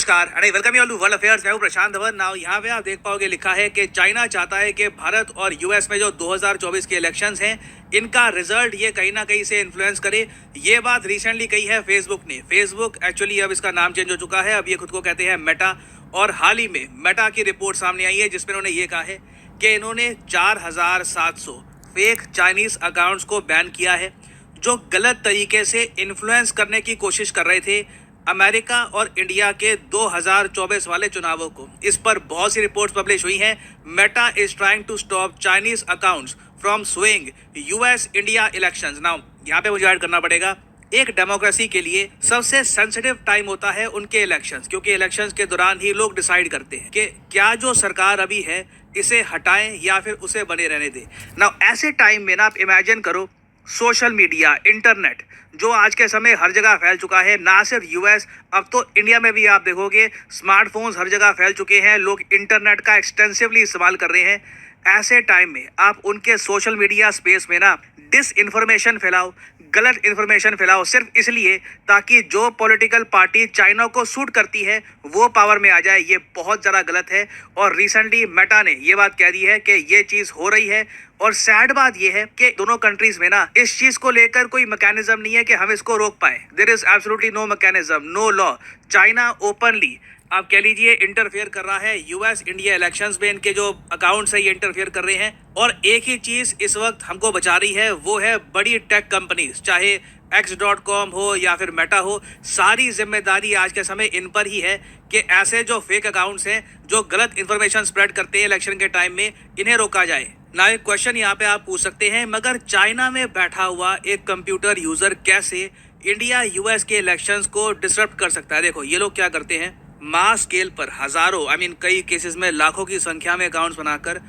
नमस्कार and welcome you all to world affairs. मैं हूं प्रशांत धवन। नाउ यहाँ पे आप देख पाओगे लिखा है कि चाइना चाहता है कि भारत और यूएस में जो 2024 के इलेक्शंस हैं इनका रिजल्ट ये कहीं ना कहीं से इन्फ्लुएंस करे। ये बात रिसेंटली कही है फेसबुक ने। फेसबुक एक्चुअली अब इसका नाम चेंज हो चुका है, अब ये खुद को कहते हैं मेटा। और हाल ही में मेटा की रिपोर्ट सामने आई है जिसमें उन्होंने ये कहा है कि इन्होंने 4700 फेक चाइनीज अकाउंट्स को बैन किया है जो गलत तरीके से इन्फ्लुएंस करने की कोशिश कर रहे थे अमेरिका और इंडिया के 2024 वाले चुनावों को। इस पर बहुत सी रिपोर्ट्स पब्लिश हुई हैं। Meta is trying to stop Chinese accounts from swing US India elections. Now यहाँ पे मुझे ऐड करना पड़ेगा, एक डेमोक्रेसी के लिए सबसे सेंसिटिव टाइम होता है उनके इलेक्शंस, क्योंकि इलेक्शंस के दौरान ही लोग डिसाइड करते हैं कि क्या जो सरकार अभी है इसे हटाएं या फिर उसे बने रहने दें। नाउ ऐसे टाइम में ना आप इमेजिन करो, सोशल मीडिया, इंटरनेट जो आज के समय हर जगह फैल चुका है, ना सिर्फ यूएस, अब तो इंडिया में भी आप देखोगे स्मार्टफोन्स हर जगह फैल चुके हैं, लोग इंटरनेट का एक्सटेंसिवली इस्तेमाल कर रहे हैं। ऐसे टाइम में आप उनके सोशल मीडिया स्पेस में ना डिस इन्फॉर्मेशन फैलाओ, गलत इन्फॉर्मेशन फैलाओ, सिर्फ इसलिए ताकि जो पॉलिटिकल पार्टी चाइना को सूट करती है वो पावर में आ जाए। ये बहुत ज़्यादा गलत है और रिसेंटली मेटा ने ये बात कह दी है कि ये चीज़ हो रही है। और सैड बात ये है कि दोनों कंट्रीज में ना इस चीज़ को लेकर कोई मैकेनिज्म नहीं है कि हम इसको रोक पाए। There is absolutely no mechanism, no law. China openly आप कह लीजिए इंटरफेयर कर रहा है यूएस इंडिया इलेक्शंस में। इनके जो अकाउंट्स है ये इंटरफेयर कर रहे हैं। और एक ही चीज़ इस वक्त हमको बचा रही है, वो है बड़ी टेक कंपनीज, चाहे x.com हो या फिर मेटा हो। सारी जिम्मेदारी आज के समय इन पर ही है कि ऐसे जो फेक अकाउंट्स हैं जो गलत इन्फॉर्मेशन स्प्रेड करते हैं इलेक्शन के टाइम में, इन्हें रोका जाए ना। एक क्वेश्चन यहाँ पे आप पूछ सकते हैं, मगर चाइना में बैठा हुआ एक कंप्यूटर यूजर कैसे इंडिया यूएस के इलेक्शंस को डिसरप्ट कर सकता है? देखो ये लोग क्या करते हैं, मास स्केल पर हजारों, कई केसेस में लाखों की संख्या में अकाउंट्स बनाकर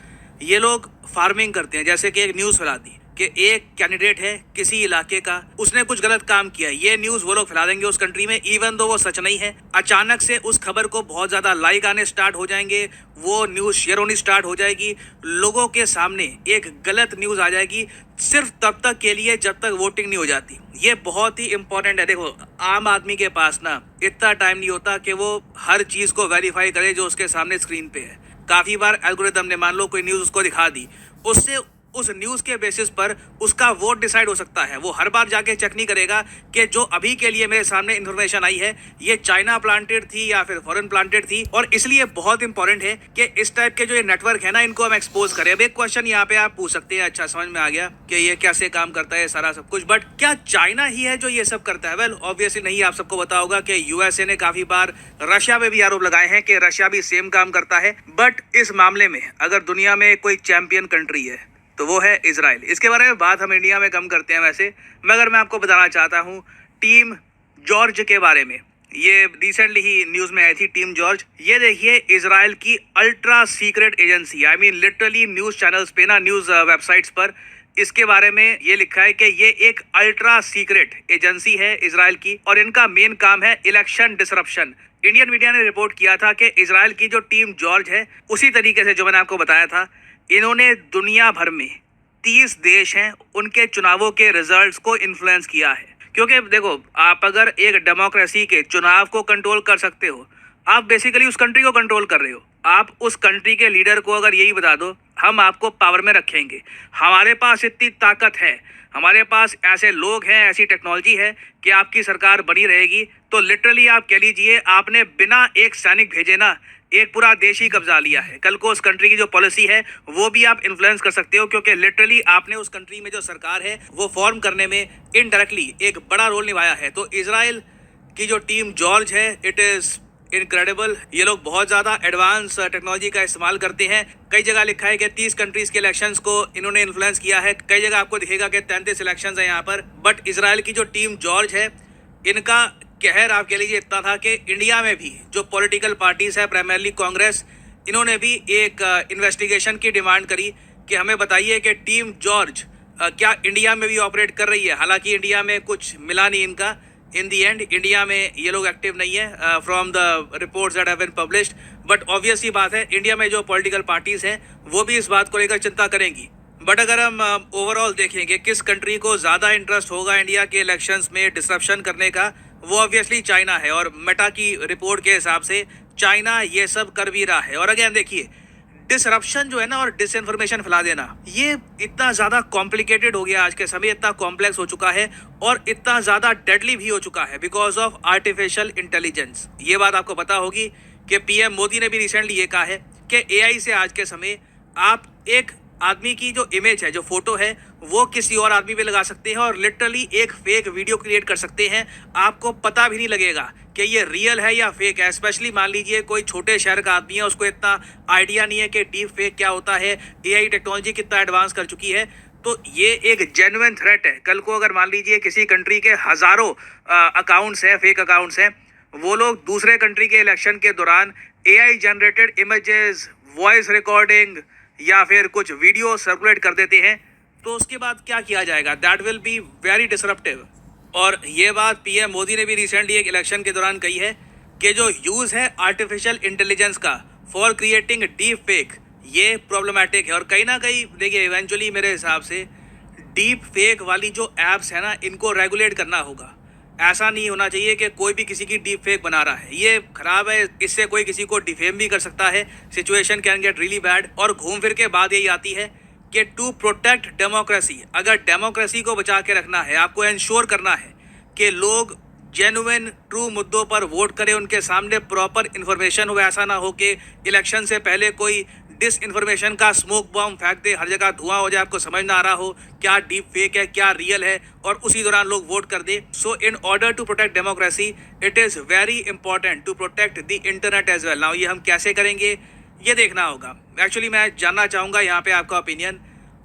ये लोग फार्मिंग करते हैं। जैसे कि एक न्यूज़ फैला दी कि एक कैंडिडेट है किसी इलाके का, उसने कुछ गलत काम किया, ये न्यूज़ वो लोग फैला देंगे उस कंट्री में, इवन दो वो सच नहीं है। अचानक से उस खबर को बहुत ज़्यादा लाइक आने स्टार्ट हो जाएंगे, वो न्यूज़ शेयर होनी स्टार्ट हो जाएगी, लोगों के सामने एक गलत न्यूज़ आ जाएगी, सिर्फ तब तक के लिए जब तक वोटिंग नहीं हो जाती। ये बहुत ही इंपॉर्टेंट है। देखो आम आदमी के पास ना इतना टाइम नहीं होता कि वो हर चीज़ को वेरीफाई करे जो उसके सामने स्क्रीन पे है। काफ़ी बार एल्गोरिदम ने, मान लो कोई न्यूज़ उसको दिखा दी, उससे उस न्यूज़ के बेसिस पर उसका वोट डिसाइड हो सकता है। वो हर बार जाके चेक नहीं करेगा कि जो अभी के लिए मेरे सामने इन्फॉर्मेशन आई है ये चाइना प्लांटेड थी या फिर फॉरेन प्लांटेड थी। और इसलिए बहुत इंपॉर्टेंट है कि इस टाइप के जो ये नेटवर्क है ना, इनको हम एक्सपोज करें। अब एक क्वेश्चन यहाँ पे आप पूछ सकते हैं, अच्छा समझ में आ गया कि ये कैसे काम करता है सारा सब कुछ, बट क्या चाइना ही है जो ये सब करता है? वेल ऑब्वियसली नहीं। आप सबको पता होगा कि यूएसए ने काफी बार रशिया पे भी आरोप लगाए हैं कि रशिया भी सेम काम करता है। बट इस मामले में अगर दुनिया में कोई चैंपियन कंट्री है तो वो है इजराइल। इसके बारे में बात हम इंडिया में कम करते हैं वैसे, मगर मैं आपको बताना चाहता हूँ टीम जॉर्ज के बारे में। ये रिसेंटली ही न्यूज़ में आई थी टीम जॉर्ज। ये देखिए इजराइल की ultra secret agency, literally news channels पे ना, न्यूज़ वेबसाइट्स पर इसके बारे में ये लिखा है कि ये एक अल्ट्रा सीक्रेट एजेंसी है इजराइल की और इनका मेन काम है इलेक्शन डिसरप्शन। इंडियन मीडिया ने रिपोर्ट किया था कि इजराइल की जो टीम जॉर्ज है उसी तरीके से जो मैंने आपको बताया था, इन्होंने दुनिया भर में 30 देश हैं उनके चुनावों के रिजल्ट्स को इन्फ्लुएंस किया है। क्योंकि देखो आप अगर एक डेमोक्रेसी के चुनाव को कंट्रोल कर सकते हो, आप बेसिकली उस कंट्री को कंट्रोल कर रहे हो। आप उस कंट्री के लीडर को अगर यही बता दो हम आपको पावर में रखेंगे, हमारे पास इतनी ताकत है, हमारे पास ऐसे लोग हैं, ऐसी टेक्नोलॉजी है कि आपकी सरकार बनी रहेगी, तो लिटरली आप कह लीजिए आपने बिना एक सैनिक भेजे ना एक पूरा देश ही कब्जा लिया है। कल को उस कंट्री की जो पॉलिसी है वो भी आप इन्फ्लुएंस कर सकते हो, क्योंकि लिटरली आपने उस कंट्री में जो सरकार है वो फॉर्म करने में इनडायरेक्टली एक बड़ा रोल निभाया है। तो इजराइल की जो टीम जॉर्ज है, इट इज़ इनक्रेडिबल। ये लोग बहुत ज़्यादा एडवांस टेक्नोलॉजी का इस्तेमाल करते हैं। कई जगह लिखा है कि 30 कंट्रीज़ के इलेक्शंस को इन्होंने इन्फ्लुएंस किया है। कई जगह आपको दिखेगा कि 33 इलेक्शंस हैं यहाँ पर। बट इजराइल की जो टीम जॉर्ज है, इनका कहर आप कह लीजिए इतना था कि इंडिया में भी जो पॉलिटिकल पार्टीज है, प्राइमरली कांग्रेस, इन्होंने भी एक इन्वेस्टिगेशन की डिमांड करी कि हमें बताइए कि टीम जॉर्ज क्या इंडिया में भी ऑपरेट कर रही है। हालांकि इंडिया में कुछ मिला नहीं इनका। इन दी एंड इंडिया में ये लोग एक्टिव नहीं है from the reports that have been published. But obvious ही बात है इंडिया में जो पॉलिटिकल पार्टीज हैं वो भी इस बात को लेकर चिंता करेंगी। बट अगर हम ओवरऑल देखेंगे किस कंट्री को ज़्यादा इंटरेस्ट होगा इंडिया के इलेक्शंस में डिसरप्शन करने का, वो ऑब्वियसली चाइना है, और मेटा की रिपोर्ट के हिसाब से चाइना ये सब कर भी रहा है। और अगेन देखिए, डिसरप्शन जो है ना और डिसइंफॉर्मेशन फैला देना, ये इतना ज़्यादा कॉम्प्लिकेटेड हो गया आज के समय, इतना कॉम्प्लेक्स हो चुका है और इतना ज़्यादा डेडली भी हो चुका है बिकॉज ऑफ आर्टिफिशियल इंटेलिजेंस। ये बात आपको पता होगी कि पीएम मोदी ने भी रिसेंटली ये कहा है कि एआई से आज के समय आप एक आदमी की जो इमेज है, जो फोटो है, वो किसी और आदमी पे लगा सकते हैं और लिटरली एक फेक वीडियो क्रिएट कर सकते हैं। आपको पता भी नहीं लगेगा कि ये रियल है या फेक है। स्पेशली मान लीजिए कोई छोटे शहर का आदमी है, उसको इतना आइडिया नहीं है कि डीप फेक क्या होता है, एआई टेक्नोलॉजी कितना एडवांस कर चुकी है। तो ये एक जेन्युइन थ्रेट है। कल को अगर मान लीजिए किसी कंट्री के हजारों अकाउंट्स हैं, फेक अकाउंट्स हैं, वो लोग दूसरे कंट्री के इलेक्शन के दौरान AI generated images, voice recording या फिर कुछ वीडियो सर्कुलेट कर देते हैं, तो उसके बाद क्या किया जाएगा? That will be very disruptive. और ये बात पीएम मोदी ने भी रिसेंटली एक इलेक्शन के दौरान कही है कि जो यूज़ है आर्टिफिशियल इंटेलिजेंस का फॉर क्रिएटिंग डीप फेक, ये प्रॉब्लमेटिक है। और कहीं ना कहीं देखिए, इवेंचुअली मेरे हिसाब से डीप फेक वाली जो एप्स है ना, इनको रेगुलेट करना होगा। ऐसा नहीं होना चाहिए कि कोई भी किसी की डीप फेक बना रहा है, ये खराब है। इससे कोई किसी को डिफेम भी कर सकता है। Situation can get really bad. और घूम फिर के बात यही आती है कि टू प्रोटेक्ट डेमोक्रेसी, अगर डेमोक्रेसी को बचा के रखना है, आपको इंश्योर करना है कि लोग जेन्युइन ट्रू मुद्दों पर वोट करें, उनके सामने प्रॉपर इन्फॉर्मेशन हो। ऐसा ना हो कि इलेक्शन से पहले कोई डिस इन्फॉर्मेशन का स्मोक बॉम्ब फेंक दे, हर जगह धुआं हो जाए, आपको समझ ना आ रहा हो क्या डीप फेक है क्या रियल है, और उसी दौरान लोग वोट कर दे। So in order to protect democracy, it is very important to protect the internet as well. Now ये हम कैसे करेंगे, ये देखना होगा। एक्चुअली मैं जानना चाहूँगा यहाँ पे आपका ओपिनियन।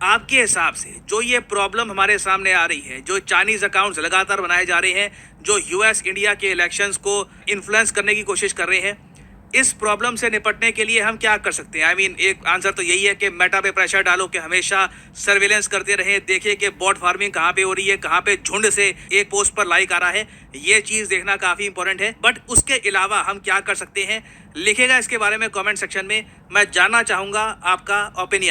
आपके हिसाब से जो ये प्रॉब्लम हमारे सामने आ रही है, जो चाइनीज अकाउंट्स लगातार बनाए जा रहे हैं, जो यूएस इंडिया के इलेक्शंस को इन्फ्लुएंस करने की कोशिश कर रहे हैं, इस प्रॉब्लम से निपटने के लिए हम क्या कर सकते हैं? आई मीन एक आंसर तो यही है कि मेटा पे प्रेशर डालो कि हमेशा सर्विलेंस करते रहें, देखिए कि बॉट फार्मिंग कहाँ पे हो रही है, कहाँ पे झुंड से एक पोस्ट पर लाइक आ रहा है। ये चीज़ देखना काफ़ी इंपॉर्टेंट है। बट उसके अलावा हम क्या कर सकते हैं, लिखेगा इसके बारे में कमेंट सेक्शन में। मैं जानना चाहूँगा आपका ओपिनियन।